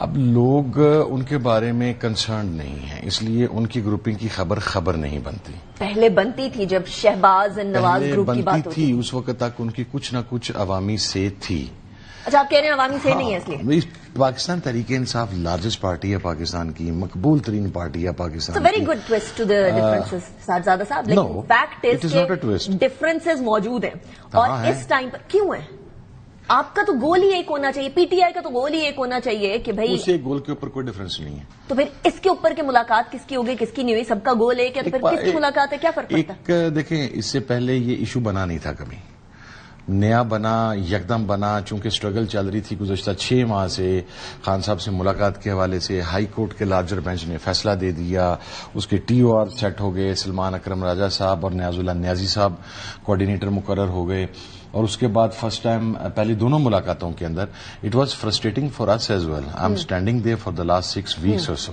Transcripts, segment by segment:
اب لوگ ان کے بارے میں کنسرنڈ نہیں ہیں، اس لیے ان کی گروپنگ کی خبر نہیں بنتی. پہلے بنتی تھی جب شہباز نواز گروپ کی بات ہوتی تھی، اس وقت تک ان کی کچھ نہ کچھ عوامی سے تھی. اچھا، آپ کہہ رہے ہیں عوامی سے نہیں ہے اس لیے؟ پاکستان تحریک انصاف لارجسٹ پارٹی ہے پاکستان کی، مقبول ترین پارٹی ہے پاکستان کی. Very good twist to the differences Sajida sahab, لیکن فیکٹ از کہ ڈفرنسز موجود ہیں اور اس ٹائم پر کیوں ہیں؟ آپ کا تو گول ہی ایک ہونا چاہیے، پی ٹی آئی کا تو گول ہی ایک ہونا چاہیے کہ بھائی اس ایک گول کے اوپر کوئی ڈفرنس نہیں ہے. تو پھر اس کے اوپر کے ملاقات کس کی ہوگی، کس کی نہیں ہوئی؟ سب کا گول ایک ہے، تو پھر کس کی ملاقات ہے؟ کیا فرق پڑتا ہے؟ ایک دیکھیں، اس سے پہلے یہ ایشو بنا نہیں تھا، کبھی نیا بنا، یکدم بنا، چونکہ سٹرگل چل رہی تھی گزشتہ 6 ماہ سے. خان صاحب سے ملاقات کے حوالے سے ہائی کورٹ کے لارجر بینچ نے فیصلہ دے دیا، اس کے ٹی او آر سیٹ ہو گئے، سلمان اکرم راجہ صاحب اور نیاز اللہ نیازی صاحب کوآرڈینیٹر مقرر ہو گئے. اور اس کے بعد فرسٹ ٹائم پہلی دونوں ملاقاتوں کے اندر it was frustrating for us as well. I am standing there for the last 6 weeks or so.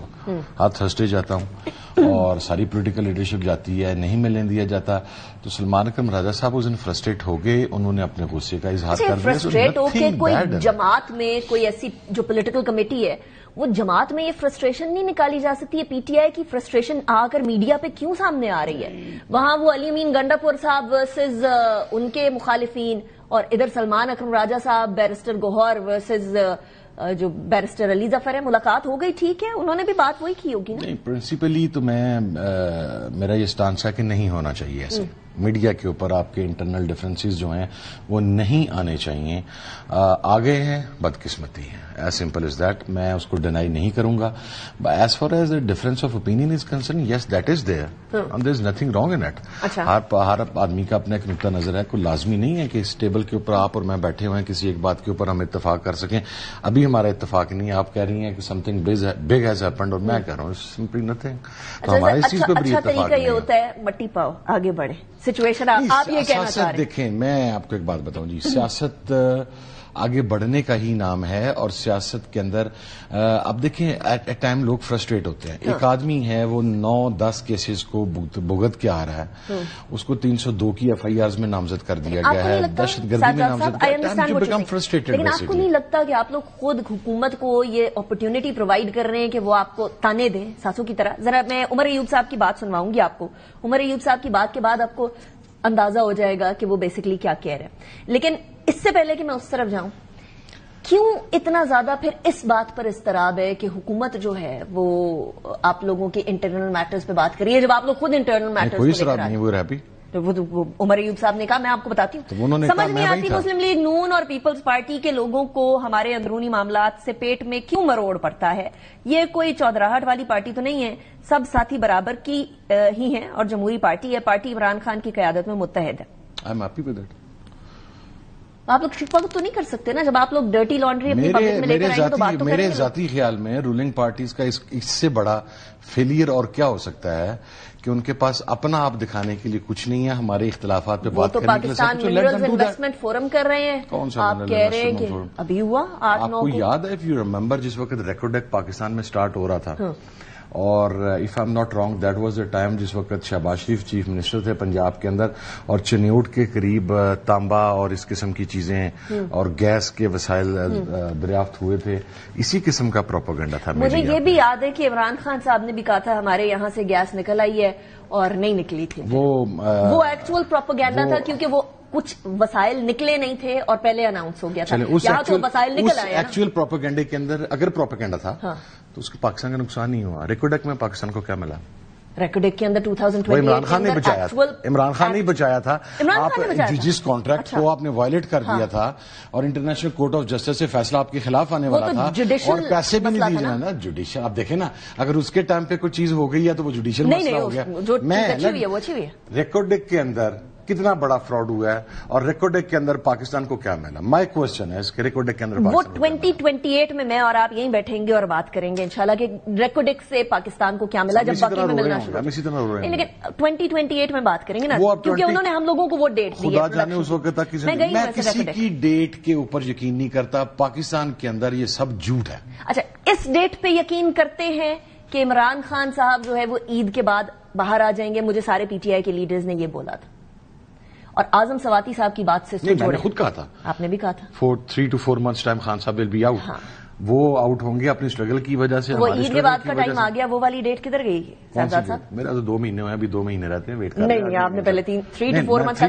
Hare Thursday جاتا ہوں اور ساری پولیٹیکل لیڈرشپ جاتی ہے، نہیں ملنے دیا جاتا. تو سلمان اکرم راجہ صاحب اس دن فرسٹریٹ ہو گئے، انہوں نے اپنے غصے کا اظہار کر دیا. فرسٹریٹ ہو کے کوئی جماعت میں کوئی ایسی جو پولیٹیکل کمیٹی ہے، وہ جماعت میں یہ فرسٹریشن نہیں نکالی جا سکتی ہے؟ پی ٹی آئی کی فرسٹریشن آ کر میڈیا پہ کیوں سامنے آ رہی ہے؟ وہاں وہ علی امین گنڈا پور صاحب ورسز ان کے مخالفین، اور ادھر سلمان اکرم راجہ صاحب بیرسٹر گوہر ورسز جو بیرسٹر علی ظفر ہے. ملاقات ہو گئی، ٹھیک ہے، انہوں نے بھی بات وہی کی ہوگی نا؟ نہیں، پرنسپلی تو میرا یہ اسٹانس ہے کہ نہیں ہونا چاہیے ایسے. میڈیا کے اوپر آپ کے انٹرنل ڈفرینسز جو ہیں وہ نہیں آنے چاہیے. آگے ہیں، بدقسمتی ہے، ایز سمپل از دیٹ. میں اس کو ڈینائی نہیں کروں گا. As far as the difference of opinion is concern, yes that is there and there is nothing wrong in it. ہر آدمی کا اپنا ایک نقطہ نظر ہے. کوئی لازمی نہیں ہے کہ اس ٹیبل کے اوپر آپ اور میں بیٹھے ہوئے ہیں کسی ایک بات کے اوپر ہم اتفاق کر سکیں. ابھی ہمارا اتفاق نہیں ہے. آپ کہہ رہی ہیں کہ some thing big has happened اور میں کہہ رہا ہوں سمپلی نتھنگ. تو ہمارے اس چیز پہ بڑی اتفاق طریقہ یہ ہوتا ہے مٹی پاؤ آگے بڑھے سچویشن. آپ یہ کہنا چاہ رہے ہیں؟ دیکھیں، میں آپ کو ایک بات بتاؤں جی، سیاست آگے بڑھنے کا ہی نام ہے. اور سیاست کے اندر اب دیکھیں ایٹ اے ٹائم لوگ فرسٹریٹ ہوتے ہیں. ایک آدمی ہے وہ 9-10 کیسز کو بھگت کے آ رہا ہے، اس کو 302 کی FIRs میں نامزد کر دیا گیا ہے، دہشت گردی میں نامزد کر دیا ہے. لیکن آپ کو نہیں لگتا کہ آپ لوگ خود حکومت کو یہ اپرچونٹی پرووائڈ کر رہے ہیں کہ وہ آپ کو تانے دیں ساسوں کی طرح؟ ذرا میں عمر ایوب صاحب کی بات سنواؤں گی آپ کو. عمر ایوب صاحب کی بات کے بعد آپ کو اندازہ ہو جائے گا کہ وہ بیسکلی کیا کہہ رہے ہیں. لیکن اس سے پہلے کہ میں اس طرف جاؤں، کیوں اتنا زیادہ پھر اس بات پر اضطراب ہے کہ حکومت جو ہے وہ آپ لوگوں کے انٹرنل میٹرز پہ بات کری ہے، جب آپ لوگ خود انٹرنل میٹرز کوئی اضطراب نہیں. وہ رہی وہ عمر ایوب صاحب نے کہا، میں آپ کو بتاتی ہوں. سمجھ نہیں آتی مسلم لیگ نون اور پیپلز پارٹی کے لوگوں کو ہمارے اندرونی معاملات سے پیٹ میں کیوں مروڑ پڑتا ہے. یہ کوئی چودراہٹ والی پارٹی تو نہیں ہے، سب ساتھی برابر کی ہی ہیں اور جمہوری پارٹی ہے. پارٹی عمران خان کی قیادت میں متحد ہے. I'm happy with that. آپ لوگ شکوہ تو نہیں کر سکتے نا جب آپ لوگ ڈرٹی لانڈری اپنی پبلک میں لے کر آئیں گے تو بات تو کریں گے. میرے ذاتی خیال میں رولنگ پارٹیز کا اس سے بڑا فیلئر اور کیا ہو سکتا ہے کہ ان کے پاس اپنا آپ دکھانے کے لیے کچھ نہیں ہے. ہمارے اختلافات پہ بات کرنے کے لیے پاکستان منرلز انویسٹمنٹ فورم کر رہے ہیں. کون سا آپ کہہ رہے ہیں کہ ابھی ہوا 8-9 کو یاد ہے؟ اف یو ریمبر جس وقت ریکارڈ پاکستان میں سٹارٹ ہو رہا تھا، اور if I am not wrong that was the time جس وقت شہباز شریف چیف منسٹر تھے پنجاب کے اندر، اور چنیوٹ کے قریب تانبا اور اس قسم کی چیزیں اور گیس کے وسائل دریافت ہوئے تھے. اسی قسم کا پروپیگنڈا تھا. مجھے یہ بھی یاد ہے کہ عمران خان صاحب نے بھی کہا تھا ہمارے یہاں سے گیس نکل آئی ہے اور نہیں نکلی تھی. وہ ایکچوئل پروپیگنڈا تھا کیونکہ وہ کچھ وسائل نکلے نہیں تھے اور پہلے اناؤنس ہو گیا تھا. یہاں تو وسائل نکل آئے. ایکچوئل پروپیگنڈے کے اندر اگر پروپیگنڈا تھا تو اس کے پاکستان کا نقصان نہیں ہوا. ریکارڈ میں پاکستان کو کیا ملا؟ ریکارڈ کے اندر 2020 عمران خان نے بچایا تھا. عمران خان نے بچایا تھا. آپ جس کانٹریکٹ کو آپ نے وائلیٹ کر دیا تھا اور انٹرنیشنل کورٹ آف جسٹس سے فیصلہ آپ کے خلاف آنے والا تھا اور پیسے بھی نہیں دیے جانا نا جوڈیشل. آپ دیکھیں نا، اگر اس کے ٹائم پہ کوئی چیز ہو گئی ہے تو وہ جوڈیشل مسئلہ ہو گیا. ریکارڈ کے اندر کتنا بڑا فراڈ ہوا ہے اور ریکارڈ کے اندر پاکستان کو کیا ملا؟ مائی کوشچن ہے کہ ریکارڈ کے اندر وہ 2028 میں میں اور آپ یہیں بیٹھیں گے اور بات کریں گے انشاءاللہ کہ ریکارڈ سے پاکستان کو کیا ملا جب باقی میں ملنا شروع ہو. لیکن 2028 میں بات کریں گے نا کیونکہ انہوں نے ہم لوگوں کو وہ ڈیٹ دی ہے. خدا جانے اس وقت تک میں کسی کی ڈیٹ کے اوپر یقین نہیں کرتا. پاکستان کے اندر یہ سب جھوٹ ہے. اچھا، اس ڈیٹ پہ یقین کرتے ہیں کہ عمران خان صاحب جو ہے وہ عید کے بعد باہر آ جائیں گے؟ مجھے سارے پی ٹی آئی کے لیڈرز نے یہ بولا تھا اور اعظم سواتی صاحب کی بات سے میں نے خود کہا تھا. آپ نے بھی کہا تھا 3 to 4 months ٹائم خان صاحب ول بی آؤٹ. وہ آؤٹ ہوں گے اپنی اسٹرگل کی وجہ سے. وہ عید کے بعد کا ٹائم آ گیا, وہ والی ڈیٹ کدھر گئی صاحب صاحب؟ میرا تو 2 مہینے ہوئے, ابھی 2 مہینے رہتے ہیں ویٹ کرنے. نہیں آپ نے پہلے 3 to 4 months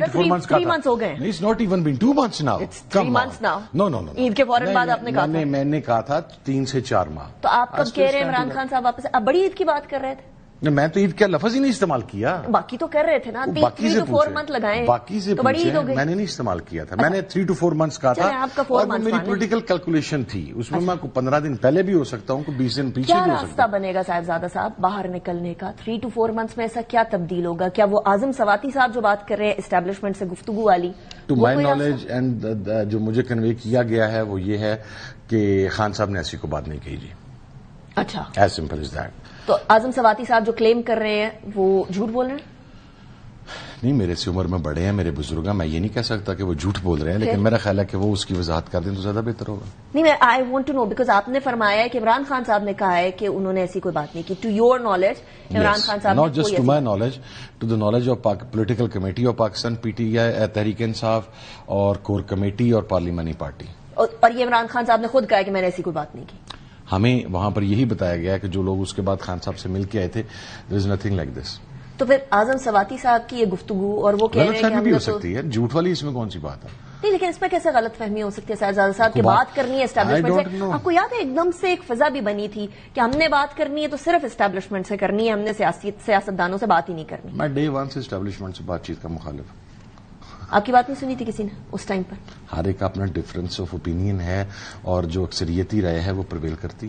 3 months ہو گئے. It's not even been 2 months now. It's 3 months now. No. عید کے فوراً بعد آپ نے کہا تھا. میں نے کہا تھا 3 سے 4 ماہ. تو آپ کب کہہ رہے ہیں عمران خان صاحب واپس؟ اب بڑی عید کی بات کر رہے تھے. میں تو عید کا لفظ ہی نہیں استعمال کیا. باقی تو کر رہے تھے نا 3 to 4 months لگائے. باقی سے میں نے نہیں استعمال کیا تھا. میں نے 3 to 4 months کہا تھا. آپ کا 4 months میری پولیٹیکل کیلکولیشن تھی, اس میں 15 دن پہلے بھی ہو سکتا ہوں, 20 دن پیچھے بھی ہو سکتا. کیا راستہ بنے گا صاحبزادہ صاحب باہر نکلنے کا؟ 3 to 4 months میں ایسا کیا تبدیل ہوگا؟ کیا وہ اعظم سواتی صاحب جو بات کر رہے ہیں اسٹیبلشمنٹ سے گفتگو والی, ٹو مائی نالج اینڈ جو مجھے کنوے کیا گیا ہے وہ یہ ہے کہ خان صاحب نے ایسی کو بات نہیں کہی جی. اچھا, ایز سمپل از دیٹ. تو اعظم سواتی صاحب جو کلیم کر رہے ہیں وہ جھوٹ بول رہے ہیں؟ نہیں, میرے سے عمر میں بڑے ہیں, میرے بزرگ ہیں, میں یہ نہیں کہہ سکتا کہ وہ جھوٹ بول رہے ہیں, لیکن میرا خیال ہے کہ وہ اس کی وضاحت کر دیں تو زیادہ بہتر ہوگا. نہیں, میں I want to know because آپ نے فرمایا ہے کہ عمران خان صاحب نے کہا ہے کہ انہوں نے ایسی کوئی بات نہیں کی. To your knowledge Imran Khan sahib not just to my knowledge, to the knowledge of political committee of Pakistan, P T I, Tehreek Insaf اور کور کمیٹی اور پارلیمانی پارٹی. اور یہ عمران خان صاحب نے خود کہا کہ میں نے ایسی کوئی بات نہیں کی. ہمیں وہاں پر یہی بتایا گیا کہ جو لوگ اس کے بعد خان صاحب سے مل کے آئے تھے, دیر از نتھنگ لائک دس. تو پھر اعظم سواتی صاحب کی یہ گفتگو اور وہ کہہ رہے ہیں کہ غلط فہمی بھی ہو سکتی ہے, جھوٹ والی اس میں کون سی بات ہے؟ نہیں, لیکن اس میں کیسے غلط فہمی ہو سکتی ہے صاحبزادہ صاحب کی بات کرنی ہے اسٹیبلشمنٹ سے؟ آپ کو یاد ہے ایک دم سے ایک فضا بھی بنی تھی کہ ہم نے بات کرنی ہے تو صرف اسٹیبلشمنٹ سے کرنی ہے, ہم نے سیاستدانوں سے بات ہی نہیں کرنی. میں ڈے 1 سے اسٹیبلشمنٹ سے بات چیت کا مخالف. آپ کی بات نہیں سنی تھی کسی نے اس ٹائم پر؟ ہر ایک کا اپنا ڈفرینس آف اوپینین ہے اور جو اکثریتی رائے ہے وہ پرویل کرتی,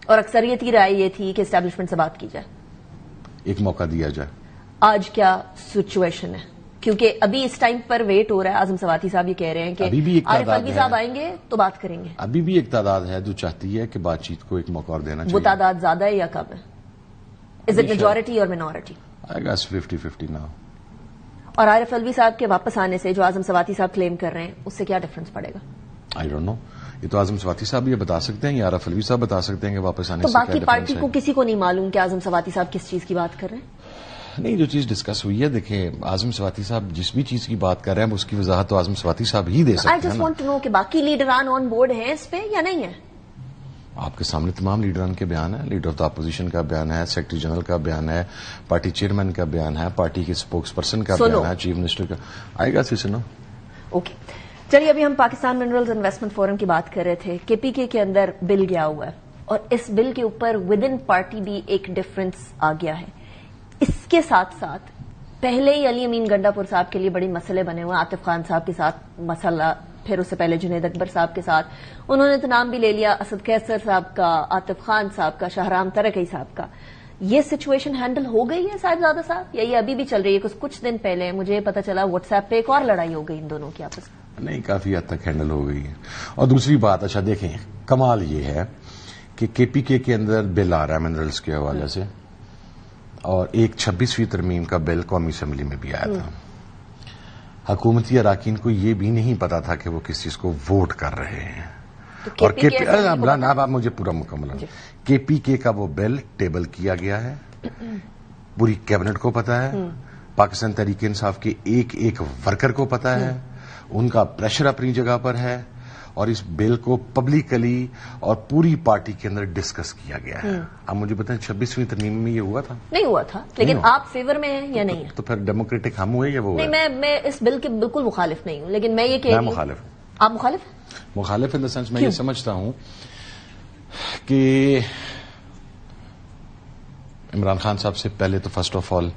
اور اکثریتی رائے یہ تھی کہ اسٹیبلشمنٹ سے بات کی جائے, ایک موقع دیا جائے. آج کیا سچویشن ہے؟ کیونکہ ابھی اس ٹائم پر ویٹ ہو رہا ہے. اعظم سواتی صاحب یہ کہہ رہے ہیں کہ عارف الوی صاحب آئیں گے تو بات کریں گے. ابھی بھی ایک تعداد ہے جو چاہتی ہے کہ بات چیت کو ایک موقع اور دینا چاہیے. وہ تعداد زیادہ ہے یا کم ہے؟ از اٹ میجورٹی اور مینورٹی؟ آئی گیس 50-50 نا. اور عارف الوی صاحب کے واپس آنے سے جو اعظم سواتی صاحب کلیم کر رہے ہیں اس سے کیا ڈفرنس پڑے گا؟ I don't know. یہ تو اعظم سواتی صاحب یہ بتا سکتے ہیں یا عارف الوی صاحب بتا سکتے ہیں کہ واپس آنے سے تو باقی پارٹی کو کسی کو نہیں معلوم کہ اعظم سواتی صاحب کس چیز کی بات کر رہے ہیں؟ نہیں, جو چیز ڈسکس ہوئی ہے, دیکھیں اعظم سواتی صاحب جس بھی چیز کی بات کر رہے ہیں اس کی وضاحت تو اعظم سواتی صاحب ہی دے سکتے ہیں. I just want to know کہ باقی لیڈران آن بورڈ ہیں اس پہ یا نہیں ہے؟ آپ کے سامنے تمام لیڈران کے بیان ہیں. لیڈر آف دا اپوزیشن کا بیان ہے, سیکرٹری جنرل کا بیان ہے, پارٹی چیئرمین کا بیان ہے, پارٹی کے اسپوکس پرسن کا بیان ہے, چیف منسٹر کا. آئے گا سی سنو. اوکے, چلیے ابھی ہم پاکستان منرلز انویسٹمنٹ فورم کی بات کر رہے تھے. کے پی کے اندر بل گیا ہوا ہے اور اس بل کے اوپر ود ان پارٹی بھی ایک ڈفرنس آ گیا ہے. اس کے ساتھ ساتھ پہلے ہی علی امین گنڈا پور صاحب کے لیے بڑی مسئلے بنے ہوئے. عاطف خان صاحب کے ساتھ مسئلہ, پھر اس سے پہلے جنید اکبر صاحب کے ساتھ انہوں نے تو نام بھی لے لیا, اسد قیصر صاحب کا, عاطف خان صاحب کا, شاہرام ترکی صاحب کا. یہ سچویشن ہینڈل ہو گئی ہے صاحبزادہ صاحب یا یہ ابھی بھی چل رہی ہے؟ کچھ دن پہلے مجھے پتا چلا واٹس ایپ پہ ایک اور لڑائی ہو گئی ان دونوں کی آپس میں. نہیں, کافی حد تک ہینڈل ہو گئی ہے. اور دوسری بات, اچھا دیکھیں, کمال یہ ہے کہ کے پی کے اندر بل آ رہا ہے منرلز کے حوالے سے, اور ایک 26ویں ترمیم کا بل قومی اسمبلی میں بھی آیا تھا. حکومتی اراکین کو یہ بھی نہیں پتا تھا کہ وہ کس چیز کو ووٹ کر رہے ہیں. اور آپ مجھے پورا مکمل, کے پی کے کا وہ بل ٹیبل کیا گیا ہے, پوری کیبنٹ کو پتا ہے, پاکستان تحریک انصاف کے ایک ایک ورکر کو پتا ہے, ان کا پریشر اپنی جگہ پر ہے, اور اس بل کو پبلکلی اور پوری پارٹی کے اندر ڈسکس کیا گیا ہے. اب مجھے بتائیں 26ویں ترمیم میں یہ ہوا تھا؟ نہیں ہوا تھا, لیکن آپ فیور میں ہیں یا نہیں ہیں؟ تو پھر ڈیموکریٹک ہم ہوئے یا وہ ہوئے؟ نہیں, میں اس بل کے بالکل مخالف نہیں ہوں, لیکن میں یہ کہہ رہی ہوں. میں مخالف ہوں. آپ مخالف ہیں؟ مخالف ان دا سینس میں یہ سمجھتا ہوں کہ عمران خان صاحب سے پہلے تو فرسٹ آف آل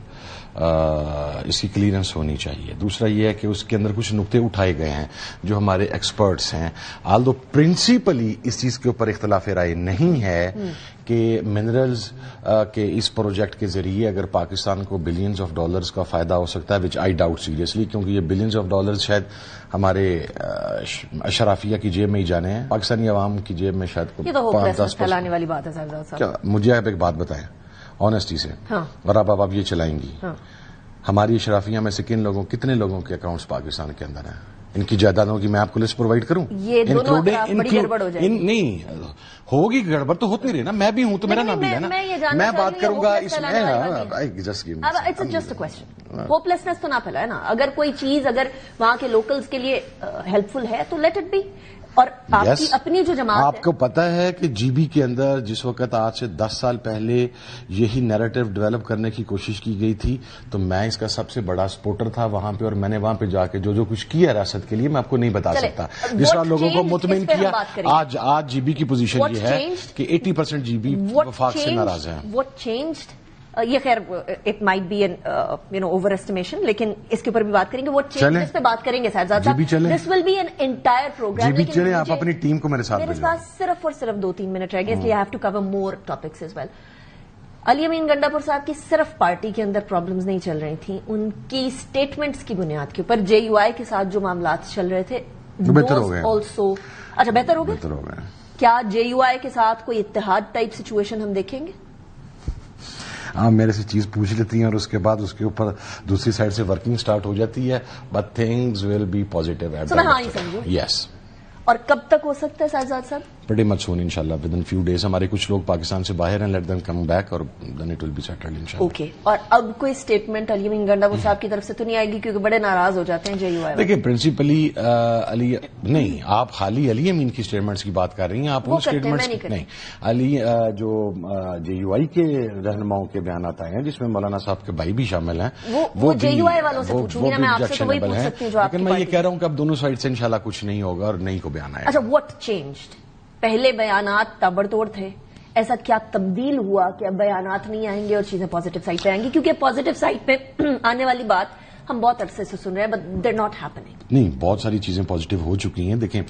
اس کی کلیئرنس ہونی چاہیے. دوسرا یہ ہے کہ اس کے اندر کچھ نقطے اٹھائے گئے ہیں جو ہمارے ایکسپرٹس ہیں, آلدو پرنسپلی اس چیز کے اوپر اختلاف رائے نہیں ہے کہ منرلز کے اس پروجیکٹ کے ذریعے اگر پاکستان کو بلینز آف ڈالرز کا فائدہ ہو سکتا ہے, وچ آئی ڈاؤٹ سیریسلی, کیونکہ یہ بلینز آف ڈالرز شاید ہمارے اشرافیہ کی جیب میں ہی جانے ہیں, پاکستانی عوام کی جیب میں شاید 5-10 پھیلانے والی بات ہے صاحب. کیا مجھے آپ ایک بات بتائیں آنےسٹی سے, اور آپ یہ چلائیں گی, ہماری اشرافیہ میں سے کتنے لوگوں کے اکاؤنٹس پاکستان کے اندر ہیں؟ ان کی جائیدادوں کی میں آپ کو لسٹ پرووائڈ کروں؟ یہ دونوں اطراف بڑی گڑبڑ ہو جائے گی. نہیں ہوگی, گڑبڑ تو ہوتی رہی نا, میں بھی ہوں تو میرا نام بھی ہے نا. میں بات کروں گا اس میں, جسٹ اے کوسچن, ہوپلیسنس تو نہ پھیلائے نا. اگر کوئی چیز اگر وہاں کے لوکلز کے لیے ہیلپ فل ہے تو لیٹ اٹ بی. اور آپ کی اپنی جو جماعت آپ کو پتا ہے کہ جی بی کے اندر جس وقت آج سے 10 سال پہلے یہی نیریٹو ڈیولپ کرنے کی کوشش کی گئی تھی تو میں اس کا سب سے بڑا سپورٹر تھا وہاں پہ, اور میں نے وہاں پہ جا کے جو کچھ کیا ریاست کے لیے میں آپ کو نہیں بتا سکتا. جس طرح لوگوں کو مطمئن کیا, آج جی بی کی پوزیشن یہ ہے کہ 80% جی بی وفاق سے ناراض ہیں. یہ خیر it might be an overestimation, لیکن اس کے اوپر بھی بات کریں گے. وہ چینجز پہ بات کریں گے sahib. This will be an entire program. جی بی چلیں, آپ اپنی ٹیم کو میرے ساتھ بھیجیں. میرے پاس صرف اور صرف 2-3 منٹ رہ گئے, اس لیے I have to cover more topics as well. Ali Amin Gandapur صاحب کی صرف پارٹی کے اندر پرابلمز نہیں چل رہی تھیں, ان کی اسٹیٹمنٹس کی بنیاد کے اوپر جے یو آئی کے ساتھ جو معاملات چل رہے تھے بہتر ہو گئے. اچھا بہتر ہو گئے. کیا جے یو آئی کے ساتھ کوئی اتحاد ٹائپ سچویشن ہم دیکھیں گے؟ آپ میرے سے چیز پوچھ لیتی ہیں اور اس کے بعد اس کے اوپر دوسری سائڈ سے ورکنگ سٹارٹ ہو جاتی ہے, but things will be positive. Yes. اور کب تک ہو سکتا ہے شہزاد صاحب؟ pretty much soon انشاءاللہ ود ان فیو ڈیز. ہمارے کچھ لوگ پاکستان سے باہر ہیں, لیٹ دیم کم بیک اور then it will be settled انشاءاللہ. اوکے. اور اب کوئی اسٹیٹمنٹ علی امین گنڈا پور صاحب کی طرف سے تو نہیں آئے گی کیونکہ بڑے ناراض ہو جاتے ہیں جے یو آئی؟ دیکھیں پرنسپلی علی نہیں, آپ خالی علی امین کی اسٹیٹمنٹس کی بات کر رہی ہیں. آپ ان اسٹیٹمنٹس نہیں, علی جو جے یو آئی کے رہنماؤں کے بیانات آئے ہیں جس میں مولانا صاحب کے بھائی بھی شامل ہیں, وہ جے یو آئی والوں سے پوچھوں گی. میں آپ سے تو وہی پوچھ سکتی ہوں جو آپ کی. لیکن میں یہ کہہ رہا ہوں کہ اب دونوں سائڈ سے انشاءاللہ کچھ نہیں ہوگا اور نہیں کو بیان آئے. اچھا, واٹ چینجڈ؟ پہلے بیانات تابڑ توڑ تھے, ایسا کیا تبدیل ہوا کہ اب بیانات نہیں آئیں گے اور چیزیں پازیٹو سائڈ پہ آئیں گی؟ کیونکہ پازیٹو سائڈ پہ آنے والی بات ہم بہت عرصے سے سن رہے ہیں, بٹ دے ناٹ ہیپننگ. نہیں, بہت ساری چیزیں پازیٹو ہو چکی ہیں. دیکھیں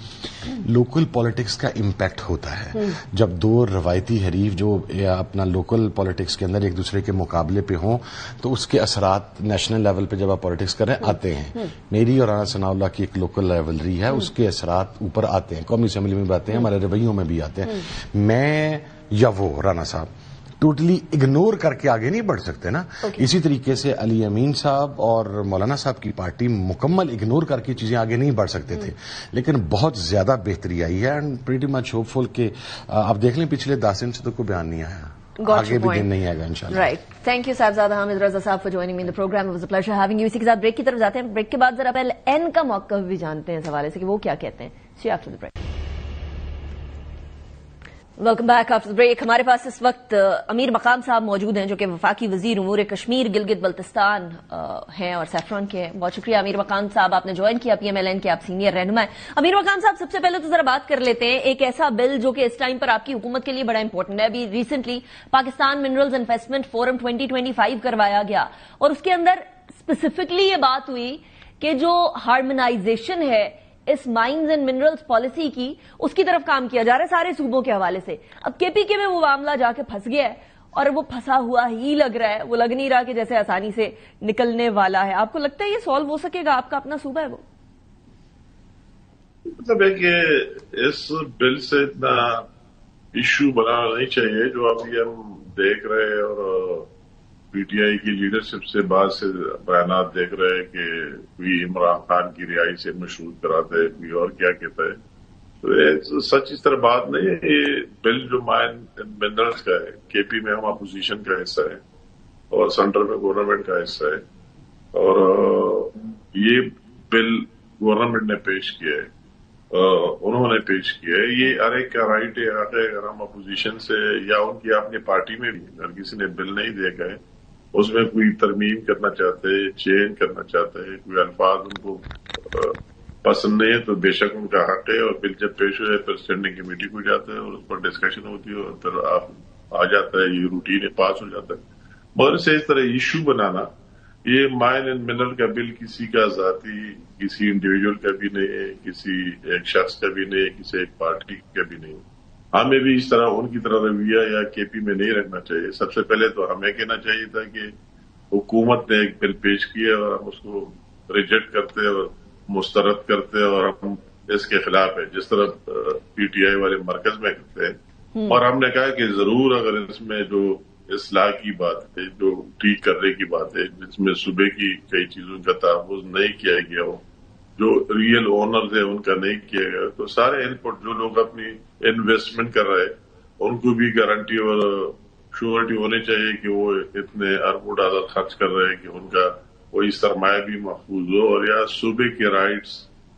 لوکل پالیٹکس کا امپیکٹ ہوتا ہے جب دو روایتی حریف جو اپنا لوکل پالیٹکس کے اندر ایک دوسرے کے مقابلے پہ ہوں تو اس کے اثرات نیشنل لیول پہ جب آپ پالیٹکس کر رہے ہیں آتے ہیں. میری اور رانا ثناء اللہ کی ایک لوکل لیولری ہے, اس کے اثرات اوپر آتے ہیں, قومی اسمبلی میں بھی آتے ہیں, ہمارے رویوں میں بھی آتے ہیں. میں یا وہ رانا صاحب ٹوٹلی اگنور کر کے آگے نہیں بڑھ سکتے نا. اسی طریقے سے علی امین صاحب اور مولانا صاحب کی پارٹی مکمل اگنور کر کے چیزیں آگے نہیں بڑھ سکتے تھے, لیکن بہت زیادہ بہتری آئی ہے. اینڈ پریٹی مچ ہوپ فل کہ آپ دیکھ لیں پچھلے 10 دن سے تو کوئی بیان نہیں آیا, آگے بھی دن نہیں آئے گا انشاءاللہ. Right. Thank you Sahibzada Hamid Raza sahab for joining me in the programme. It was a pleasure having you. اسی کے ساتھ بریک کی طرف جاتے ہیں. بریک کے بعد ذرا پہلے این کا موقف بھی جانتے ہیں اس حوالے سے کہ وہ کیا کہتے ہیں. See after the break. Welcome back after break. ہمارے پاس اس وقت امیر مقام صاحب موجود ہیں جو کہ وفاقی وزیر امور کشمیر گلگت بلتستان ہیں اور سیفران کے ہیں. بہت شکریہ امیر مقام صاحب, آپ نے جوائن کیا پی ایم ایل این کے, آپ سینئر رہنما ہیں. امیر مقام صاحب سب سے پہلے تو ذرا بات کر لیتے ہیں ایک ایسا بل جو کہ اس ٹائم پر آپ کی حکومت کے لیے بڑا امپورٹنٹ ہے. ابھی recently Pakistan minerals investment forum 2025 کروایا گیا اور اس کے اندر اسپیسیفکلی یہ بات ہوئی کہ جو ہارمونائزیشن ہے اس مائنز اینڈ منرلز پالیسی کی, اس کی طرف کام کیا جا رہا ہے سارے صوبوں کے حوالے سے. اب کے پی کے میں وہ معاملہ جا کے پھنس گیا ہے اور وہ پھنسا ہوا ہی لگ رہا ہے, وہ لگ نہیں رہا کہ جیسے آسانی سے نکلنے والا ہے. آپ کو لگتا ہے یہ سالو ہو سکے گا؟ آپ کا اپنا صوبہ ہے وہ. مطلب ہے کہ اس بل سے اتنا ایشو بنانا نہیں چاہیے جو ابھی ہم دیکھ رہے ہیں, اور پی ٹی آئی کی لیڈرشپ سے بعض سے بیانات دیکھ رہے ہیں کہ کوئی عمران خان کی رہائی سے مشروط کراتے ہے, کوئی اور کیا کہتا ہے. تو سچ اس طرح بات نہیں ہے. یہ بل جو مائن منرلز کا ہے, کے پی میں ہم اپوزیشن کا حصہ ہے اور سینٹر میں گورنمنٹ کا حصہ ہے, اور یہ بل گورنمنٹ نے پیش کیا ہے, انہوں نے پیش کیا ہے. یہ ہر ایک کا رائٹ ہے اگر ہم اپوزیشن سے یا ان کی اپنی پارٹی میں بھی اگر کسی نے بل نہیں دیکھا ہے, اس میں کوئی ترمیم کرنا چاہتے ہیں, چینج کرنا چاہتے ہیں, کوئی الفاظ ان کو پسند نہیں ہے تو بے شک ان کا حق ہے. اور بل جب پیش ہو جائے پھر اسٹینڈنگ کمیٹی کو جاتا ہے اور اس پر ڈسکشن ہوتی ہے اور پھر آپ آ جاتا ہے, یہ روٹین پاس ہو جاتا ہے. مگر سے اس طرح ایشو بنانا, یہ مائن اینڈ منرل کا بل کسی کا ذاتی, کسی انڈیویجول کا بھی نہیں ہے, کسی ایک شخص کا بھی نہیں ہے, کسی ایک پارٹی کا بھی نہیں ہے. ہمیں بھی اس طرح ان کی طرح رویہ یا کے پی میں نہیں رکھنا چاہیے. سب سے پہلے تو ہمیں کہنا چاہیے تھا کہ حکومت نے ایک بل پیش کیا اور ہم اس کو ریجیکٹ کرتے اور مسترد کرتے اور ہم اس کے خلاف ہے, جس طرح پی ٹی آئی والے مرکز میں کرتے ہیں. اور ہم نے کہا کہ ضرور اگر اس میں جو اصلاح کی بات ہے, جو ٹھیک کرنے کی بات ہے, جس میں صوبے کی کئی چیزوں کا تحفظ نہیں کیا گیا ہو, جو ریئل اونرز ہیں ان کا نہیں کیا گیا, تو سارے ان پٹ جو لوگ اپنی انویسٹمنٹ کر رہے ہیں ان کو بھی گارنٹی اور شیورٹی ہونی چاہیے کہ وہ اتنے اربوں ڈالر خرچ کر رہے ہیں کہ ان کا وہی سرمایہ بھی محفوظ ہو, اور یا صوبے کے رائٹس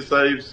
SIFC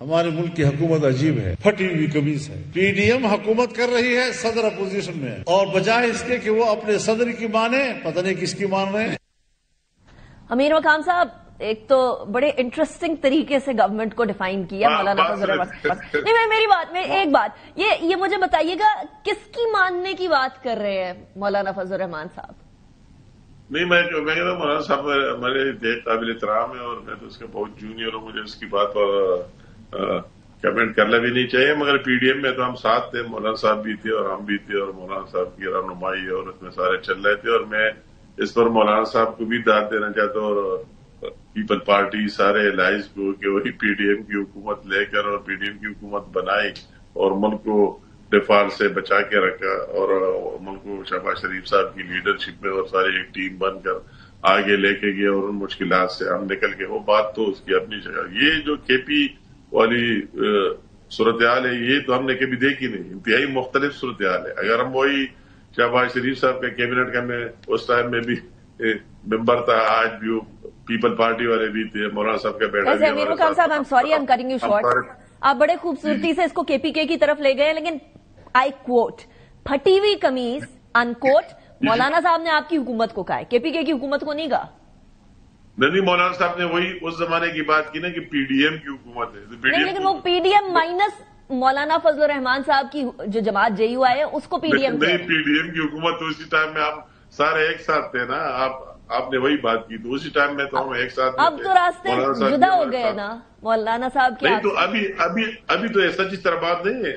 ہمارے ملک کی حکومت عجیب ہے، پھٹی ہوئی قمیص ہے. پی ڈی ایم حکومت کر رہی ہے، صدر اپوزیشن میں ہے، اور بجائے اس کے کہ وہ اپنے صدر کی مانے، پتہ نہیں کس کی مان رہے ہیں. امیر مقام صاحب، ایک تو بڑے انٹرسٹنگ طریقے سے گورنمنٹ کو ڈیفائن کیا مولانا فضل الرحمان. نہیں، میری بات میں ایک بات یہ مجھے بتائیے گا، کس کی ماننے کی بات کر رہے ہیں مولانا فضل الرحمان صاحب؟ نہیں، میں کہتا ہوں مولانا صاحب ہمارے قابل احترام ہے، اور میں تو اس کے بہت جونیئر ہوں، مجھے اس کی بات پر کمنٹ کرنا بھی نہیں چاہیے. مگر پی ڈی ایم میں تو ہم ساتھ تھے، مولانا صاحب بھی تھے اور ہم بھی تھے، اور مولانا صاحب کی رہنمائی اور اس میں سارے چل رہے تھے. اور میں اس پر مولانا صاحب کو بھی داد دینا چاہتا ہوں، اور پیپل پارٹی سارے الائز کو، کہ وہی پی ڈی ایم کی حکومت لے کر اور پی ڈی ایم کی حکومت بنائی اور ملک کو ڈیفال سے بچا کے رکھا، اور ملک کو شہباز شریف صاحب کی لیڈرشپ میں اور ساری ایک ٹیم بن کر آگے لے کے گیا، اور ان مشکلات سے ہم نکل کے، وہ بات تو اس کی اپنی جگہ. یہ جو کے پی والی صورتحال ہے، یہ تو ہم نے کبھی دیکھی نہیں، انتہائی مختلف صورتحال ہے. اگر ہم وہی شہباز شریف صاحب کا کیبنٹ کا میں اس ٹائم میں بھی ممبر تھا، آج بھی وہ پیپل پارٹی والے بھی تھے، مولانا صاحب کا بیٹا بھی. امیر مقام صاحب، I'm sorry I'm cutting you short. آپ بڑے خوبصورتی سے اس کو کے پی کے کی طرف لے گئے، لیکن آئی کوٹ، پھٹی ہوئی قمیص ان کوٹ مولانا صاحب نے آپ کی حکومت کو کہا ہے، کے پی کے کی حکومت کو نہیں کہا. نہیں، مولانا صاحب نے وہی اس زمانے کی بات کی نا کہ پی ڈی ایم کی حکومت ہے. لیکن وہ پی ڈی ایم مائنس مولانا فضل الرحمان صاحب کی جو جماعت جے یو آئی ہے اس کو پی ڈی ایم. نہیں، پی ڈی ایم کی حکومت تو اسی ٹائم میں ہم سارے ایک ساتھ تھے نا. آپ نے وہی بات کی، تو اسی ٹائم میں تو ہم ایک ساتھ. اب تو راستے جدا ہو گئے نا مولانا صاحب کے. نہیں تو ابھی تو ایسا چیز طرح بات نہیں ہے.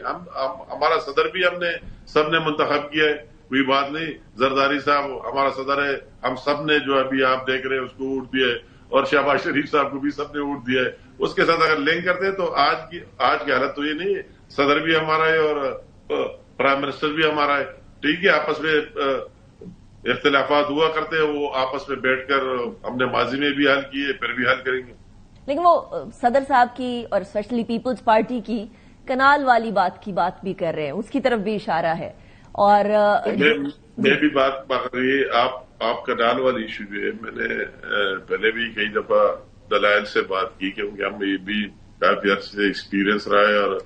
ہمارا صدر بھی ہم نے سب نے منتخب کیا ہے، کوئی بات نہیں. زرداری صاحب ہمارا صدر ہے، ہم سب نے جو ابھی آپ دیکھ رہے ہیں اس کو ووٹ دیا ہے، اور شہباز شریف صاحب کو بھی سب نے ووٹ دیا ہے. اس کے ساتھ اگر لنک کرتے ہیں تو آج کی حالت تو یہ نہیں ہے. صدر بھی ہمارا ہے اور پرائم منسٹر بھی ہمارا ہے. ٹھیک ہے، آپس میں اختلافات ہوا کرتے ہیں، وہ آپس میں بیٹھ کر ہم نے ماضی میں بھی حل کیے، پھر بھی حل کریں گے. لیکن وہ صدر صاحب کی اور اسپیشلی پیپلز پارٹی کی کنال والی بات کی بات بھی کر رہے ہیں، اس کی طرف بھی اشارہ ہے. اور میں بھی بات کر رہی ہے، آپ کنال والی ایشو جو ہے، میں نے پہلے بھی کئی دفعہ دلائل سے بات کی، کیونکہ ہم یہ بھی کافی عرصے سے ایکسپیرئنس رہا ہے، اور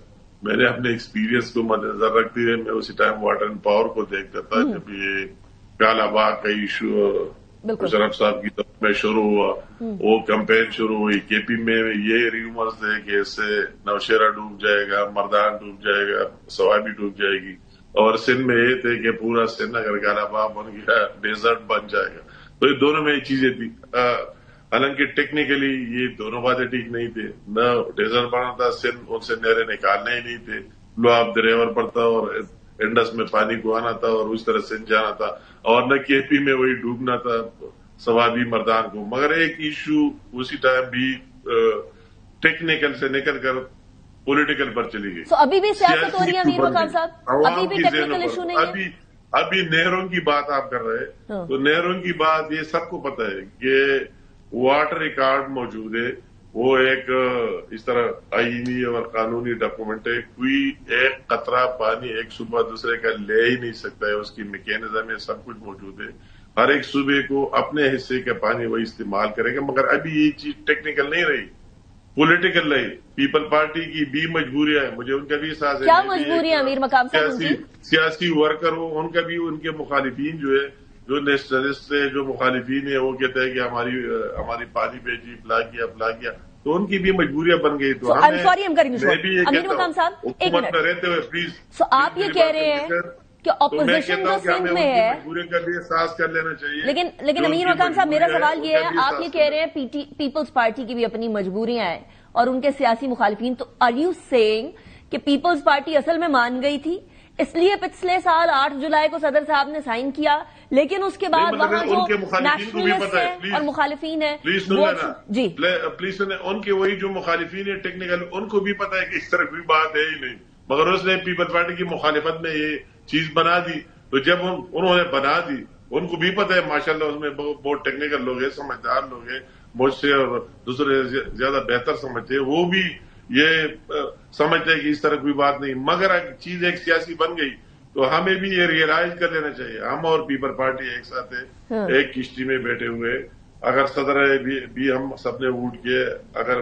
میں نے اپنے ایکسپیرئنس کو مد نظر رکھتے ہوئے میں اسی ٹائم واٹر اینڈ پاور کو دیکھتا تھا جب یہ کالا باغ کا ایشو مشرف صاحب کی طرف میں شروع ہوا، وہ کمپین شروع ہوئی. کے پی میں یہ ریومرز تھے کہ اس سے نوشیرہ ڈوب جائے گا، مردان ڈوب جائے گا، سوابی ڈوب جائے گی، اور سندھ میں یہ تھے کہ پورا سندھ اگر کالا باغ بن گیا ڈیزرٹ بن جائے گا. تو یہ دونوں میں یہ چیزیں تھی. حالانکہ ٹیکنیکلی یہ دونوں باتیں ٹھیک نہیں تھے. نہ ڈیزرٹ بنا تھا سندھ، ان سے نہریں نکالنے ہی نہیں تھے. لواب دریور پر تھا اور انڈس میں پانی کو آنا تھا اور اس طرح سندھ جانا تھا، اور نہ کے پی میں وہی ڈوبنا تھا سوابی مردان کو. مگر ایک ایشو اسی ٹائم بھی ٹیکنیکل سے نکل کر پولیٹیکل پر چلی گئی. ابھی بھی سیاست ہو رہی ہے امیر مقام صاحب، ابھی بھی ٹیکنیکل ایشو نہیں ہے. ابھی نہروں کی بات آپ کر رہے ہیں، تو نہروں کی بات یہ سب کو پتہ ہے کہ واٹر ریکارڈ موجود ہے. وہ ایک اس طرح آئینی اور قانونی ڈاکومنٹ ہے. کوئی ایک قطرہ پانی ایک صوبہ دوسرے کا لے ہی نہیں سکتا ہے. اس کی میکینزم ہے، سب کچھ موجود ہے. ہر ایک صوبے کو اپنے حصے کا پانی وہی استعمال کرے گا. مگر ابھی یہ چیز ٹیکنیکل نہیں رہی، پولیٹیکل رہی. پیپل پارٹی کی بھی مجبوریاں ہیں، مجھے ان کا بھی احساس ہے. کیا مجبوری ہے امیر مقام صاحب؟ سیاسی ورکر ہو، ان کا بھی، ان کے مخالفین جو ہے، جو نیشنلسٹ ہے، جو مخالفین ہیں، وہ کہتے ہیں کہ ہماری پانی بیچی، فلا کیا، تو ان کی بھی مجبوریاں بن گئی. تو امیر مقام صاحب حکومت میں رہتے ہوئے پلیز آپ یہ کہہ رہے ہیں کہ اپوزیشن جو سندھ میں ہے، مجبوریوں کا بھی احساس کر لینا چاہیے. لیکن امیر مقام صاحب میرا سوال یہ ہے، آپ یہ کہہ رہے ہیں پیپلز پارٹی کی بھی اپنی مجبوریاں ہیں اور ان کے سیاسی مخالفین، تو آر یو سیئنگ کہ پیپلز پارٹی اصل میں مان گئی تھی، اس لیے پچھلے سال 8 جولائی کو صدر صاحب نے سائن کیا، لیکن اس کے بعد وہاں جو نیشنلسٹ ہیں اور مخالفین ہیں، جی پلیز سنیں، ان کے وہی جو مخالفین ہیں ٹیکنیکل، ان کو بھی پتا ہے کہ اس طرح کوئی بات ہے ہی نہیں. مگر اس نے پیپل پارٹی کی مخالفت میں یہ چیز بنا دی. تو جب انہوں نے بنا دی، ان کو بھی پتا ہے ماشاءاللہ اس میں بہت ٹیکنیکل لوگ ہیں، سمجھدار لوگ ہیں، مجھ سے اور دوسرے زیادہ بہتر سمجھتے ہیں، وہ بھی یہ سمجھتے ہیں کہ اس طرح کوئی بات نہیں. مگر چیز ایک سیاسی بن گئی تو ہمیں بھی یہ ریئلائز کر لینا چاہیے. ہم اور پیپل پارٹی ایک ساتھ ہے، ایک کشتی میں بیٹھے ہوئے. اگر صدر بھی ہم سب نے ووٹ کیے، اگر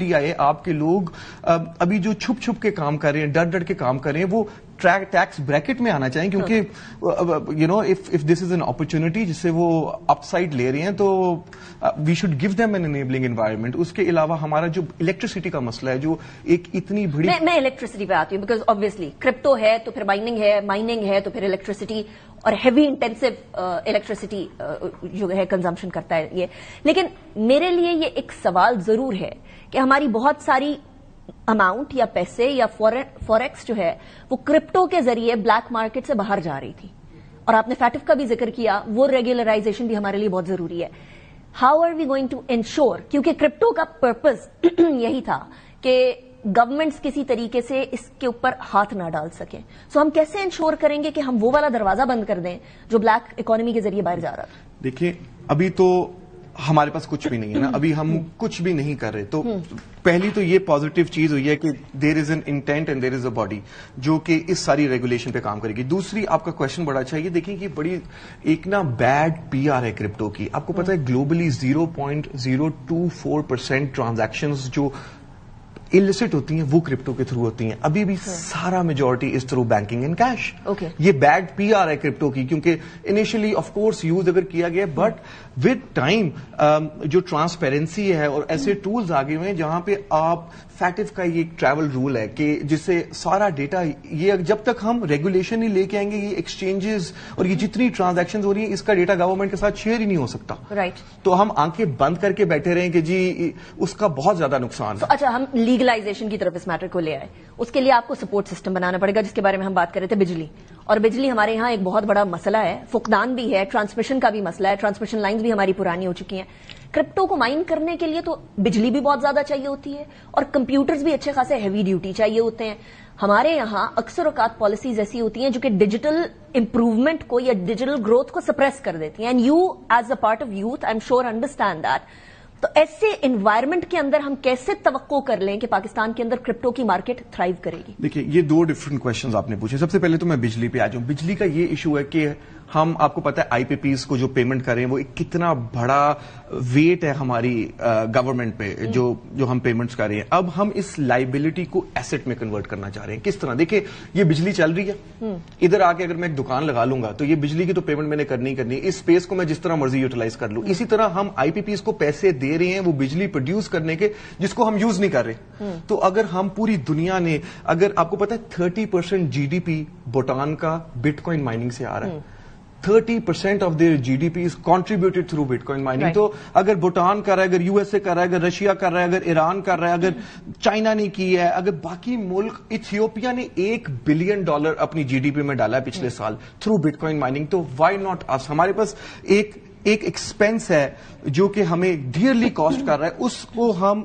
FDI آپ کے لوگ ابھی جو چھپ چھپ کے کام کر رہے ہیں, ڈر ڈر کے کام کر رہے ہیں, وہ ٹیکس بریکٹ میں آنا چاہیں, کیونکہ you know if this is an opportunity جس سے وہ اپ سائڈ لے رہے ہیں تو we should give them an enabling environment. اس کے علاوہ ہمارا جو الیکٹریسٹی کا مسئلہ ہے, جو ایک اتنی بڑی, میں الیکٹریسٹی پہ آتی ہوں, بیکاز آبویسلی کرپٹو ہے تو پھر مائننگ ہے تو پھر الیکٹریسٹی, اور ہیوی انٹینسو الیکٹریسٹی جو ہے کنزمپشن کرتا ہے یہ. لیکن میرے لیے یہ ایک سوال ضرور ہے کہ ہماری بہت ساری اماؤنٹ یا پیسے یا فوریکس جو ہے وہ کرپٹو کے ذریعے بلیک مارکیٹ سے باہر جا رہی تھی, اور آپ نے فیٹف کا بھی ذکر کیا, وہ ریگولرائزیشن بھی ہمارے لیے بہت ضروری ہے. How are we going to ensure, کیونکہ کرپٹو کا پرپز یہی تھا کہ گورنمنٹس کسی طریقے سے اس کے اوپر ہاتھ نہ ڈال سکیں, سو ہم کیسے انشور کریں گے کہ ہم وہ والا دروازہ بند کر دیں جو بلیک اکانومی کے ذریعے باہر جا رہا تھا؟ دیکھیں ابھی تو ہمارے پاس کچھ بھی نہیں ہے نا, ابھی ہم کچھ بھی نہیں کر رہے. تو پہلی تو یہ پازیٹیو چیز ہوئی ہے کہ there is an intent and there is a body جو کہ اس ساری ریگولیشن پہ کام کرے گی. دوسری آپ کا کوشچن بڑا اچھا ہے, یہ دیکھیں کہ بڑی ایک نا بیڈ PR ہے کرپٹو کی. آپ کو پتا ہے گلوبلی 0.024% ٹرانزیکشنز جو illicit ہوتی ہیں وہ کرپٹو کے تھرو ہوتی ہیں. ابھی بھی سارا majority is through banking and cash. یہ بیڈ PR ہے کرپٹو کی, کیونکہ انیشلی آف کورس یوز اگر کیا گیا, بٹ ود ٹائم جو ٹرانسپیرنسی ہے اور ایسے ٹولز آگے ہوئے ہیں جہاں پہ آپ فیٹف کا یہ ایک ٹریول رول ہے کہ جس سے سارا ڈیٹا, یہ جب تک ہم ریگولیشن ہی لے کے آئیں گے, یہ ایکسچینجز اور یہ جتنی ٹرانزیکشن ہو رہی ہیں اس کا ڈیٹا گورنمنٹ کے ساتھ شیئر ہی نہیں ہو سکتا. تو ہم آنکھیں بند کر کے بیٹھے رہیں کہ جی اس کا بہت زیادہ نقصان ہے. اچھا, ہم لیگلائزیشن کی طرف اس میٹر کو لے آئے, اس کے لیے آپ کو سپورٹ سسٹم بنانا پڑے گا, جس کے بارے میں ہم بات کر رہے تھے, بجلی. اور بجلی ہمارے یہاں ایک بہت بڑا مسئلہ ہے, فقدان بھی ہے, ٹرانسمیشن کا بھی مسئلہ ہے, ٹرانسمیشن لائنز بھی ہماری پرانی ہو چکی ہیں. کرپٹو کو مائن کرنے کے لیے تو بجلی بھی بہت زیادہ چاہیے ہوتی ہے, اور کمپیوٹرز بھی اچھے خاصے ہیوی ڈیوٹی چاہیے ہوتے ہیں. ہمارے یہاں اکثر اوقات پالیسیز ایسی ہوتی ہیں جو کہ ڈیجیٹل امپروومنٹ کو یا ڈیجیٹل گروتھ کو سپریس کر دیتی ہیں, and you as a part of youth I am sure understand that. تو ایسے انوائرمنٹ کے اندر ہم کیسے توقع کر لیں کہ پاکستان کے اندر کرپٹو کی مارکیٹ تھرائیو کرے گی؟ دیکھیے یہ دو ڈفرنٹ کوشچنز آپ نے پوچھے. سب سے پہلے تو میں بجلی پہ آ جاؤں. بجلی کا یہ ایشو ہے کہ ہم, آپ کو پتا ہے IPPs کو جو پیمنٹ کر رہے ہیں وہ ایک کتنا بڑا ویٹ ہے ہماری گورنمنٹ پہ جو ہم پیمنٹس کر رہے ہیں. اب ہم اس لائبلٹی کو ایسٹ میں کنورٹ کرنا چاہ رہے ہیں. کس طرح؟ دیکھیں یہ بجلی چل رہی ہے, ادھر آ کے اگر میں ایک دکان لگا لوں گا تو یہ بجلی کی تو پیمنٹ میں نے کرنی ہے, اس اسپیس کو میں جس طرح مرضی یوٹیلائز کر لوں. اسی طرح ہم IPPs کو پیسے دے رہے ہیں وہ بجلی پروڈیوس کرنے کے جس کو ہم یوز نہیں کر رہے. تو اگر ہم پوری دنیا نے, اگر آپ کو پتا ہے 30% GDP بھوٹان کا بٹ کوائن مائننگ سے آ رہا ہے, 30% of their GDP is contributed through bitcoin mining. تو اگر بھوٹان کر رہا ہے, اگر USA کر رہا ہے, اگر رشیا کر رہا ہے, اگر ایران کر رہا ہے, اگر چائنا نے کی ہے, اگر باقی ملک, ایتھیوپیا نے $1 بلین اپنی GDP میں ڈالا ہے پچھلے سال تھرو بٹ کوائن مائننگ, تو وائی ناٹ اس؟ ہمارے پاس ایک ایکسپینس ہے جو کہ ہمیں ڈیئرلی کاسٹ کر رہا ہے, اس کو ہم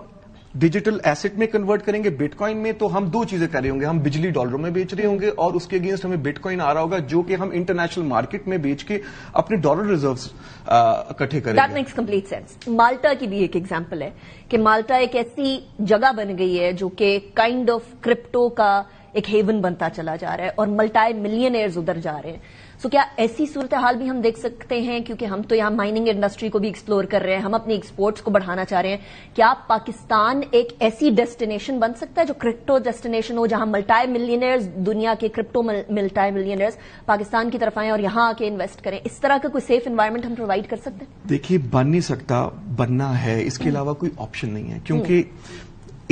ڈیجیٹل ایسٹ میں کنورٹ کریں گے بٹ کوائن میں. تو ہم دو چیزیں کر رہے ہوں گے, ہم بجلی ڈالروں میں بیچ رہے ہوں گے اور اس کے اگینسٹ ہمیں بٹ کوائن آ رہا ہوگا جو کہ ہم انٹرنیشنل مارکیٹ میں بیچ کے اپنے ڈالر ریزروز اکٹھے کریں گے. That makes complete sense. Malta کی بھی ایک ایگزامپل ہے کہ مالٹا ایک ایسی جگہ بن گئی ہے جو کہ کائنڈ آف کرپٹو کا ایک ہیون بنتا چلا جا رہا ہے اور ملٹائی ملینئرز ادھر جا رہے ہیں. سو کیا ایسی صورتحال بھی ہم دیکھ سکتے ہیں؟ کیونکہ ہم تو یہاں مائننگ انڈسٹری کو بھی ایکسپلور کر رہے ہیں, ہم اپنی ایکسپورٹس کو بڑھانا چاہ رہے ہیں. کیا پاکستان ایک ایسی ڈیسٹینیشن بن سکتا ہے جو کرپٹو ڈیسٹینیشن ہو, جہاں ملٹائی ملینئرز, دنیا کے کرپٹو ملٹائی ملینئرز پاکستان کی طرف آئیں اور یہاں آ کے انویسٹ کریں؟ اس طرح کا کوئی سیف انوائرمنٹ ہم پرووائڈ کر سکتے ہیں؟ دیکھیے بن نہیں سکتا, بننا ہے, اس کے علاوہ کوئی آپشن نہیں ہے. کیونکہ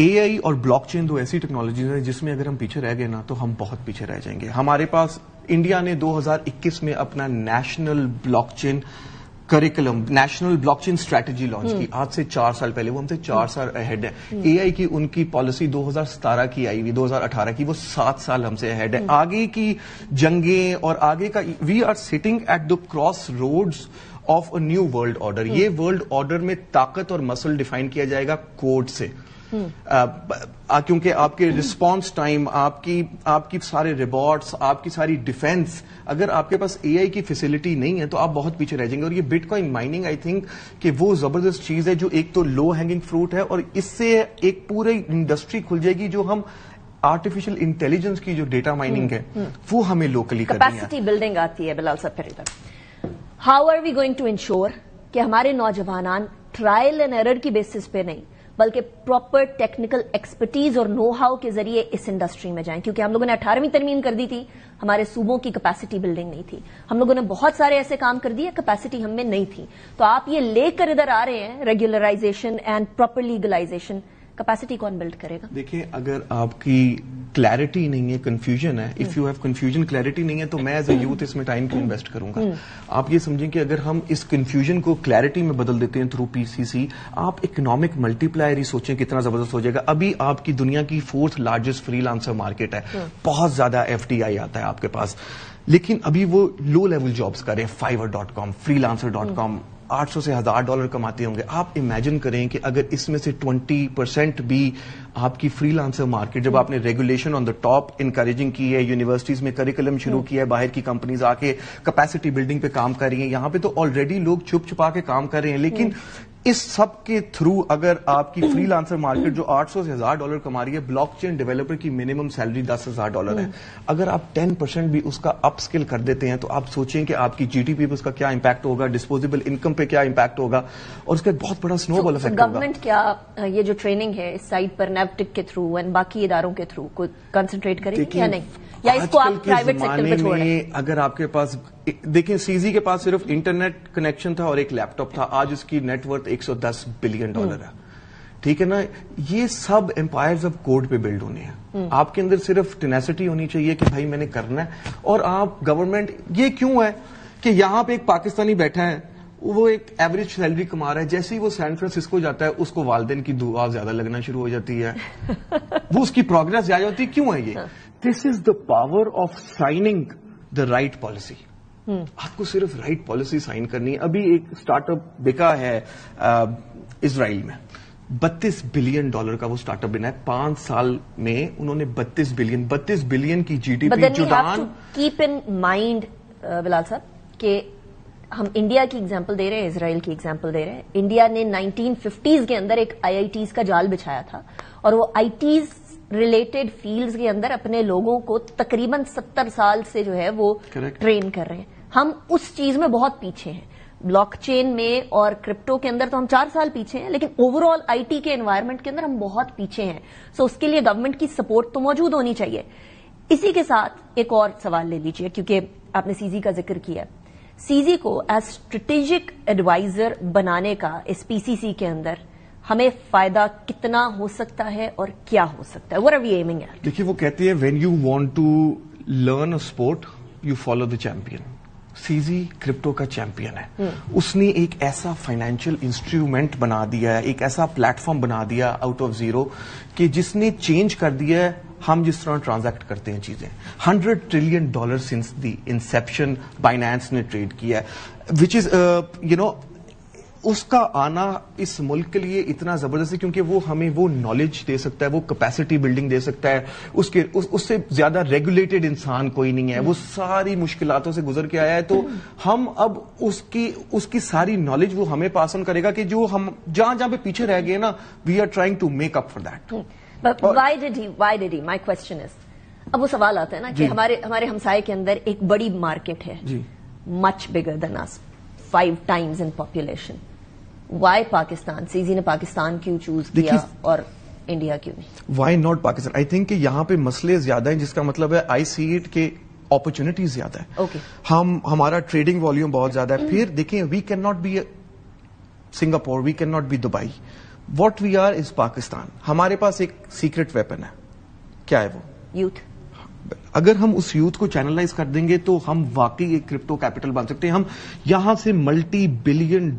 AI اور بلاک چین دو ایسی ٹیکنالوجیز ہیں جس میں اگر ہم پیچھے رہ گئے نا تو ہم بہت پیچھے رہ جائیں گے. ہمارے پاس انڈیا نے 2021 میں اپنا national blockchain curriculum, national blockchain strategy launch کی. آج سے 4 سال پہلے, وہ ہم سے 4 سال اہیڈ ہے. AI کی ان کی پالیسی 2017 کی آئی ہوئی, 2018 کی, وہ 7 سال ہم سے اہیڈ ہے. آگے کی جنگیں اور آگے کا, we are sitting at the crossroads of a new world order. یہ ورلڈ آرڈر میں طاقت اور مسل ڈیفائن کیا جائے گا کوڈ سے, کیونکہ آپ کے رسپانس ٹائم, آپ کی سارے ریبارٹس, آپ کی ساری ڈیفense, اگر آپ کے پاس AI کی فیسلٹی نہیں ہے تو آپ بہت پیچھے رہ جائیں گے. اور یہ but coin mining I think کہ وہ زبردست چیز ہے جو ایک تو لو ہینگنگ فروٹ ہے, اور اس سے ایک پوری انڈسٹری کھل جائے گی جو ہم آرٹیفیشل انٹیلیجنس کی جو ڈیٹا مائننگ ہے وہ ہمیں لوکلی کرنی ہے. کیپیسٹی بلڈنگ آتی ہے. بلال صاحب پھر ادھر, how are we going to ensure کہ ہمارے نوجوانان ٹرائل اینڈ ایرر کی بیسس پہ نہیں بلکہ پراپر ٹیکنیکل ایکسپرٹیز اور نو ہاؤ کے ذریعے اس انڈسٹری میں جائیں. کیونکہ ہم لوگوں نے 18ویں ترمیم کر دی تھی, ہمارے صوبوں کی کیپیسٹی بلڈنگ نہیں تھی. ہم لوگوں نے بہت سارے ایسے کام کر دیے, کیپیسٹی ہم میں نہیں تھی. تو آپ یہ لے کر ادھر آ رہے ہیں ریگولرائزیشن اینڈ پراپر لیگلائزیشن, کیپیسٹی کون بلڈ کرے گا؟ دیکھیں, اگر آپ کی کلیئرٹی نہیں ہے, کنفیوژن ہے, if you have confusion, clarity نہیں ہے, تو میں ایز اے یوتھ اس میں ٹائم کیوں انویسٹ کروں گا؟ آپ یہ سمجھیں کہ اگر ہم اس کنفیوژن کو کلیئرٹی میں بدل دیتے ہیں تھرو پی سی سی, آپ اکنامک ملٹی پلائر ہی سوچیں کتنا زبردست ہو جائے گا. ابھی آپ کی دنیا کی 4th largest free lancer market ہے, بہت زیادہ FDI آتا ہے آپ کے پاس, لیکن ابھی وہ لو لیول جابس کریں, fiverr.com, freelancer.com, $800 سے $1000 کماتے ہوں گے. آپ امیجن کریں کہ اگر اس میں سے 20% بھی آپ کی فری لانسر مارکیٹ, جب آپ نے regulation on the top encouraging کی ہے, یونیورسٹیز میں کریکولم شروع کیا ہے, باہر کی کمپنیز آ کے کیپیسٹی بلڈنگ پہ کام کر رہی ہیں, یہاں پہ تو آلریڈی لوگ چھپ چھپا کے کام کر رہے ہیں, لیکن اس سب کے تھرو اگر آپ کی فری لانسر مارکیٹ جو $800 سے $1000 کما رہی ہے, بلاک چین ڈیولپر کی منیمم سیلری $10,000 ہے, اگر آپ 10% بھی اس کا اپ اسکل کر دیتے ہیں تو آپ سوچیں کہ آپ کی GDP پہ اس کا کیا امپیکٹ ہوگا, ڈسپوزیبل انکم پہ کیا امپیکٹ ہوگا, اور اس کا بہت بڑا سنو بال افیکٹ ہوگا. گورنمنٹ کیا یہ جو ٹریننگ ہے اس سائٹ پر نیوٹک کے تھرو اینڈ باقی اداروں کے تھرو کوئی کنسنٹریٹ کرے یا نہیں, یا اس کو آپ پرائیویٹ سیکٹر پہ چھوڑ رہے ہیں؟ اگر آپ کے پاس, دیکھیں, CZ کے پاس صرف انٹرنیٹ کنیکشن تھا اور ایک لیپ ٹاپ تھا, آج اس کی نیٹ ورتھ $110 بلین ہے. ٹھیک ہے نا, یہ سب امپائرز آف کوڈ پہ بلڈ ہونے ہیں. آپ کے اندر صرف ٹینیسٹی ہونی چاہیے کہ بھائی میں نے کرنا ہے. اور آپ گورنمنٹ, یہ کیوں ہے کہ یہاں پہ ایک پاکستانی بیٹھا ہے, وہ ایک ایوریج سیلری کما رہا ہے, جیسے ہی وہ سین فرانسسکو جاتا ہے اس کو والدین کی دعا زیادہ لگنا شروع ہو جاتی ہے, وہ اس کی پروگرس زیادہ ہوتی ہے. کیوں ہے یہ؟ This is the power of signing the right policy. آپ کو صرف رائٹ پالیسی سائن کرنی ہے. ابھی ایک اسٹارٹ اپ بکا ہے اسرائیل میں, $32 بلین کا وہ اسٹارٹ اپ بنا ہے. 5 سال میں انہوں نے 32 بلین کی GDP جدان. کیپ ان مائنڈ بلال صاحب کہ ہم انڈیا کی ایگزامپل دے رہے ہیں, اسرائیل کی ایگزامپل دے رہے ہیں. انڈیا نے 1950s کے اندر ایک IITs کا جال بچھایا تھا, اور وہ ITs ریلیٹڈ فیلڈز کے اندر اپنے لوگوں کو تقریباً 70 سال سے جو ہے وہ ٹرین کر رہے ہیں. ہم اس چیز میں بہت پیچھے ہیں. بلاک چین میں اور کرپٹو کے اندر تو ہم 4 سال پیچھے ہیں, لیکن اوور آل IT کے انوائرمنٹ کے اندر ہم بہت پیچھے ہیں. سو اس کے لیے گورنمنٹ کی سپورٹ تو موجود ہونی چاہیے. اسی کے ساتھ ایک اور سوال لے لیجیے, کیونکہ آپ نے CZ کا ذکر کیا. CZ کو ایز اسٹریٹجک ایڈوائزر بنانے کا اس PCC کے اندر ہمیں فائدہ کتنا ہو سکتا ہے اور کیا ہو سکتا ہے؟ What are we aiming at? دیکھیے, وہ کہتے ہیں when you want to learn a sport, you follow the champion. CZ crypto کا چیمپئن ہے. اس نے ایک ایسا فائنینشیل انسٹرومنٹ بنا دیا ہے, ایک ایسا پلیٹ فارم بنا دیا آؤٹ آف زیرو کہ جس نے چینج کر دیا ہے ہم جس طرح ٹرانزیکٹ کرتے ہیں چیزیں. $100 trillion since the inception Binance نے ٹریڈ کیا ہے, وچ از اس کا آنا اس ملک کے لیے اتنا زبردست ہے کیونکہ وہ ہمیں وہ نالج دے سکتا ہے, وہ کیپیسٹی بلڈنگ دے سکتا ہے. اس سے زیادہ ریگولیٹڈ انسان کوئی نہیں ہے, وہ ساری مشکلاتوں سے گزر کے آیا ہے. تو ہم اب اس کی ساری نالج وہ ہمیں پاس آن کرے گا کہ جو ہم جہاں پہ پیچھے رہ گئے نا, we are trying to make up for that. Why did he? My question is, اب وہ سوال آتا ہے نا کہ ہمارے ہمسائے کے اندر ایک بڑی مارکیٹ ہے, much bigger than us, 5 times in population. Why Pakistan? CZ نے پاکستان کیوں چوز کیا اور انڈیا کیوں نہیں؟ Why not Pakistan? I think کہ یہاں پہ مسئلے زیادہ ہیں, جس کا مطلب ہے I see it کہ اپرچونٹیز زیادہ ہے. ہمارا ٹریڈنگ والیوم بہت زیادہ ہے. پھر دیکھیں, we can not be Singapore, we can not be Dubai. What we are is Pakistan. ہمارے پاس ایک سیکرٹ ویپن ہے. کیا ہے وہ؟ یوتھ. اگر ہم اس یوتھ کو چینلائز کر دیں گے تو ہم واقعی ایک کرپٹو کیپٹل بن سکتے ہیں. ہم یہاں سے $multi billion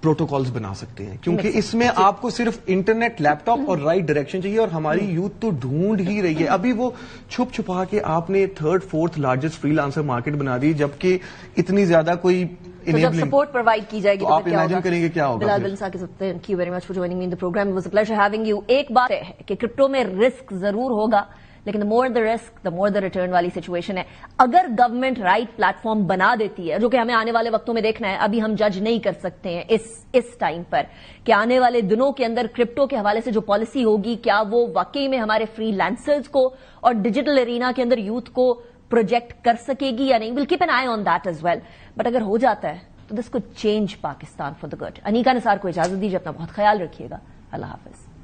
پروٹوکالز بنا سکتے ہیں, کیونکہ اس میں آپ کو صرف انٹرنیٹ, لیپ ٹاپ اور رائٹ ڈائریکشن چاہیے. اور ہماری یوتھ تو ڈھونڈ ہی رہی ہے. ابھی وہ چھپ چھپا کے آپ نے 3rd 4th largest free lancer market بنا دی, جبکہ اتنی زیادہ کوئی سپورٹ پرووائڈ کی جائے گی. آپ امیجن کریں گے کیا ہوگا. Bilal Bin sahab, thank you very much for joining me in the programme. It was a pleasure having you. ایک بات ہے کہ کرپٹو میں رسک ضرور ہوگا, لیکن the more the risk, the more the return والی سچویشن ہے. اگر گورنمنٹ رائٹ پلیٹ فارم بنا دیتی ہے, جو کہ ہمیں آنے والے وقتوں میں دیکھنا ہے, ابھی ہم جج نہیں کر سکتے ہیں اس ٹائم پر کہ آنے والے دنوں کے اندر کرپٹو کے حوالے سے جو پالیسی ہوگی, کیا وہ واقعی میں ہمارے فری لانسرز کو اور ڈیجیٹل ارینا کے اندر یوتھ کو پروجیکٹ کر سکے گی یا نہیں. Will keep an eye on that as well. But اگر ہو جاتا ہے تو this could change Pakistan for the good. Anika Nisar کو اجازت دیجیے, اپنا بہت خیال رکھیے گا. اللہ حافظ.